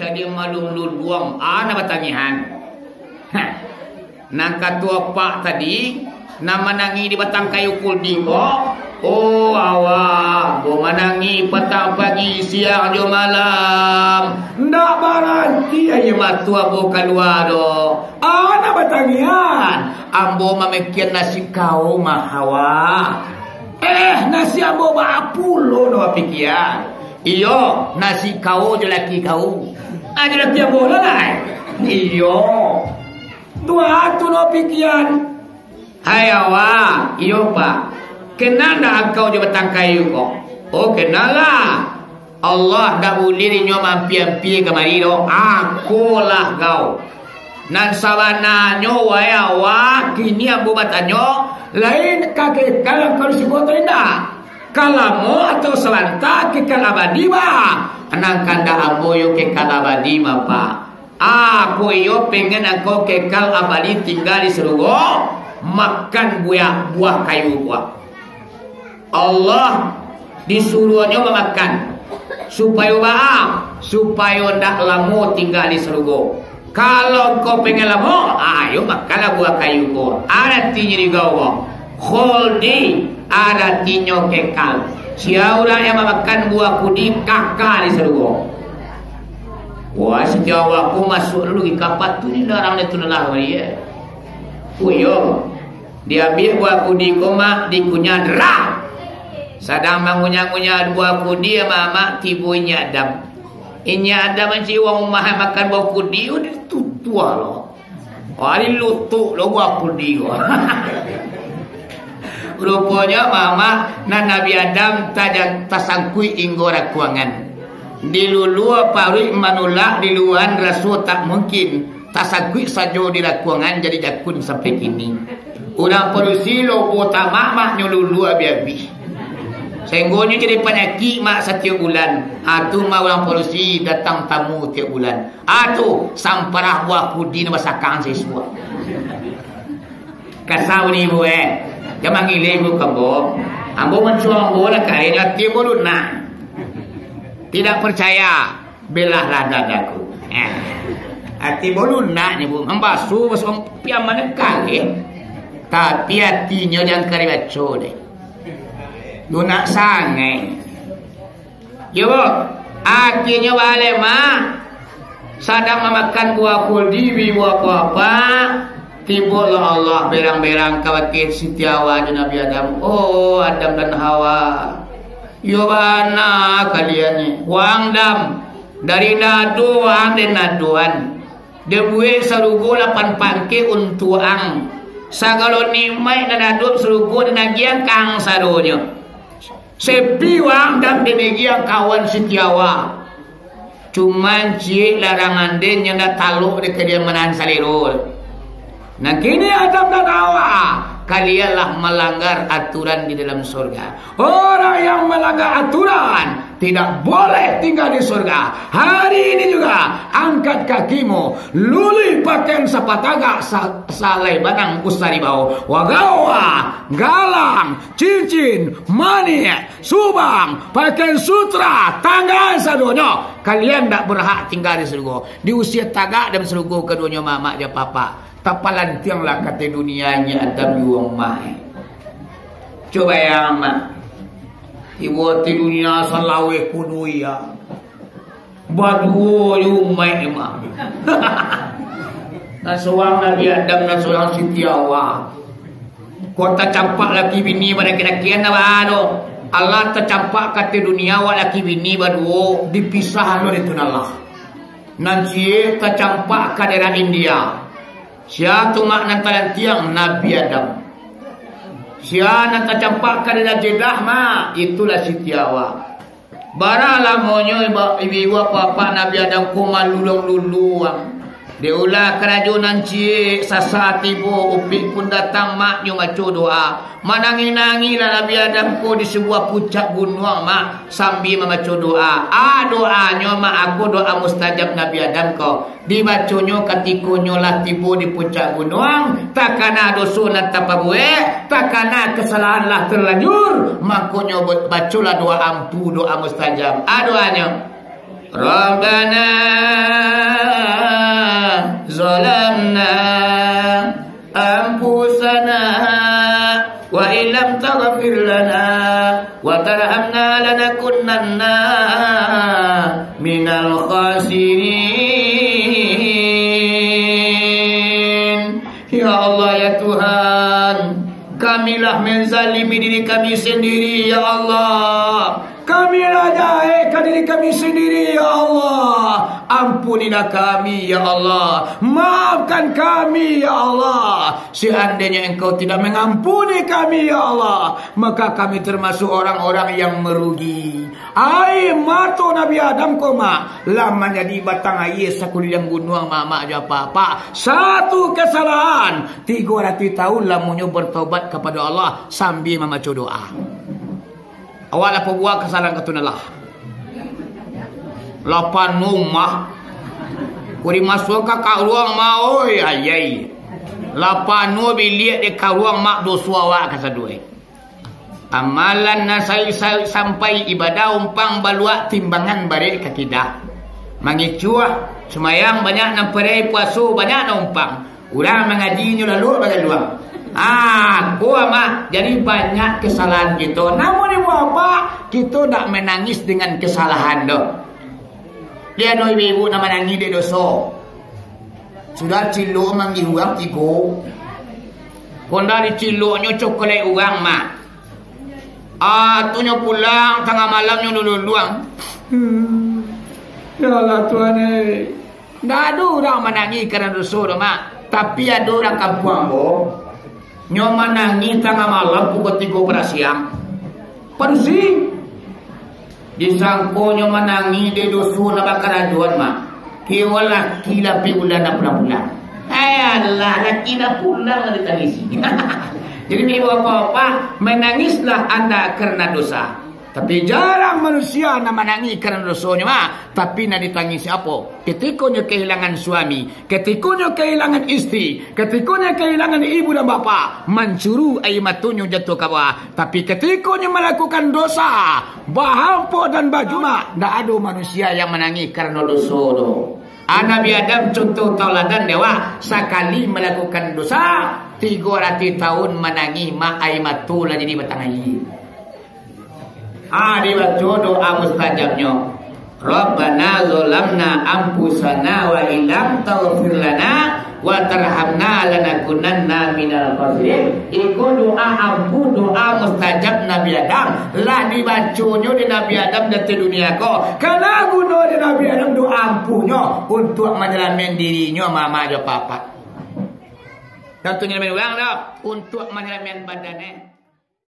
jadi malum luluang ana batangihan. Nang katua pak tadi nama nangi di batang kayu kuldi kok. Oh awak bo manangi petang pagi siang jo malam. Ndak baranti aye matua bo kalua do. Ana batangihan. Ambo mamekian nasi kau mahawa. Nasi ambo bapulo no pikian. Iyo nasi kau je laki kau. Aja laki ambo lah. Iyo. Tua tu no pikian. Hai awak, iyo pak. Kenal dah kau je batang kayu kok? Oh kenal lah. Allah dah boleh nyo mampi-mampi kemari do. Aku lah kau. Nan sabananyo wae awak kini ambo batanyo lain kakek kalam kalau si botol indah. Kalamo atau selanta kekal abadi ba. Anang kanda ambo yo kekal abadi ma pak. Aku yo pengen engkau kekal abadi tinggal di surga. Makan buah kayu buah. Allah disuruhnya memakan supaya supaya ndak lama tinggal di surga. Kalau kau pengen lama, ayo makanlah buah kayu kau. Artinya di gawa khuldi, artinya kekal. Siapa yang memakan buah kudi kakak di surga. Wah sejauh aku masuk dulu di kapat tu ni orang itu lelah ya. Uyo dia ambil buah kudi koma dikunyah derah. Sadang mengunyah-ngunyah buah kudi mama tibunya Adam. Ini Adam macam orang rumah makan buah kudi udah tua loh. Hari lutuk lo buah kudi lo. Rupanya mama nan Nabi Adam tajang tasangkui inggora kuangan. Di lulu parui manulak di luan rasul tak mungkin tasangkui sajo di lakuangan jadi jakun sampai kini. Urang polusi lo kota mak nyululu abi-abi. Senggonya jadi penyakit mak setiap bulan. Atu mau orang polusi datang tamu tiap bulan. Atu samparah buah kudi na masakan siswa. Kasau ni ibu Jangan ngilai ibu kambo. Ambo mencuang bola kalian tiap bulan nak. Tidak percaya belahlah dadaku. Hati bolun nak ni bu. Membasu basung piam mana kali. Tapi hatinya jangan karibaco deh. Lu nak sangai. Yo, akhirnya balik mah sadang memakan buah kuldi, buah apa? Tibalah Allah berang-berang kawakit Siti Hawa dan Nabi Adam. Oh Adam dan Hawa. Yo bana kalian ni. Wang dam dari nadu wang dan naduan. Debuwe sarugo lapan pangke untuang. Sagalo nimai dan nadu sarugo dan nagian kang saronyo. Sepi wang dan denegian kawan Siti Hawa. Cuman cik larangan den yang dah taluk dekat dia menahan salirul. Nah kini Adam dan Hawa kalianlah melanggar aturan di dalam surga. Orang yang melanggar aturan tidak boleh tinggal di surga. Hari ini juga angkat kakimu, luli pakaian sapataga salai banang usari bau, wagawa, galang, cincin, mani, subang, pakaian sutra, tangga sadonyo. Kalian tidak berhak tinggal di surga. Di usia tagak dan surga keduanya mama dan papa. Tapalan tianglah kata dunianya Adam yuang mai. Coba yang mak. Ibu ti dunia salawe kuduya. Badu yung mai mak. Nasuang Nabi Adam nasuang Siti Hawa. Kota campak laki bini pada kena-kena bado. Allah tercampak kata dunia wa laki bini badu dipisah lo itu Allah. Nanti tercampak ke daerah India. Siapa makna talan tiang Nabi Adam. Siapa nak campak ke daerah Jeddah mah itulah Siti Hawa. Baralah monyo ibu apa Nabi Adam kuma lulung-luluang. Diulah kerajunan cie sasa tibo upik pun datang mak nyo maco doa. Manangi-nangi lah Nabi Adam ko di sebuah puncak gunung mak sambil memaco doa. Doanyo mak aku doa mustajab Nabi Adam ko. Dibaconyo katikonyo lah tibo di puncak gunung. Takana dosa nan tapabue, takana kesalahan lah terlanjur. Makonyo bacolah doa ampu doa mustajab. Doanyo. Rabbana zalamna anfusana wa illam taghfir lana wa tarhamna lanakunanna minal khasirin. Ya Allah ya Tuhan, kamilah menzalimi diri kami sendiri ya Allah. Kamilah jahilkan diri kami sendiri ya Allah. Ampunilah kami ya Allah. Maafkan kami ya Allah. Seandainya Engkau tidak mengampuni kami ya Allah, maka kami termasuk orang-orang yang merugi. Ai mato Nabi Adam koma lamanya di batang air sakuli yang gunung mama aja apa. Satu kesalahan 300 tahun lamunnya bertobat kepada Allah sambil membaca doa. Awal apa buat kesalahan ketunalah. Lapan rumah. Kuri masuk ke ruang mau ayai. Lapan nu bilik di ruang mak doswa kasadue. Amalan nasai sampai ibadah umpang baluak timbangan balik kakidah. Mangicuah semayang banyak namperai puasu banyak umpang. Urang mengajinya lalu bagai luang. Jadi banyak kesalahan kita. Namun ibu apa? Kita tak menangis dengan kesalahan doh. Dia no ibu nama nangis dia dosa. Sudah cilok manggih uang tigo. Konda di ciloknya coklat uang mak. Tunya pulang tengah malamnya dulu luang. Ya Allah Tuhan Nggak ada orang menangis karena dosa doh mak. Tapi ada orang kampung nyoman nangis tengah malam pukul 3 pada siang. Pensi disangko nyoman nangis di dosu na bakarajuan mak. Kiwala kila pi ulan na bulan. Allah laki na pulang na ditangisi. Jadi ini apa-apa menangislah anda karena dosa. Tapi jarang manusia na menangis karena dosanya mah. Tapi na ditangisi apa? Ketikanya kehilangan suami, ketikanya kehilangan istri, ketikanya kehilangan ibu dan bapa, mencuru air matunya jatuh ke bawah. Tapi ketikanya melakukan dosa, bahampo dan baju mah, tidak ada manusia yang menangis karena dosa do. Nabi Adam contoh tauladan dewa, sekali melakukan dosa 300 tahun menangis mak air matu lah jadi batang air. Dibaca doa mustajabnya. Rabbana zalamna anfusana wa illam taghfir lana wa tarhamna lanakunanna minal khasirin. Iku doa ampun, doa mustajab Nabi Adam. Lah dibacanya di Nabi Adam dan di dunia ko. Karena guna di Nabi Adam doa ampunnya untuk menyelamatkan dirinya mama dan papa. Dan untuk menyelamatkan orang dah untuk menyelamatkan badannya.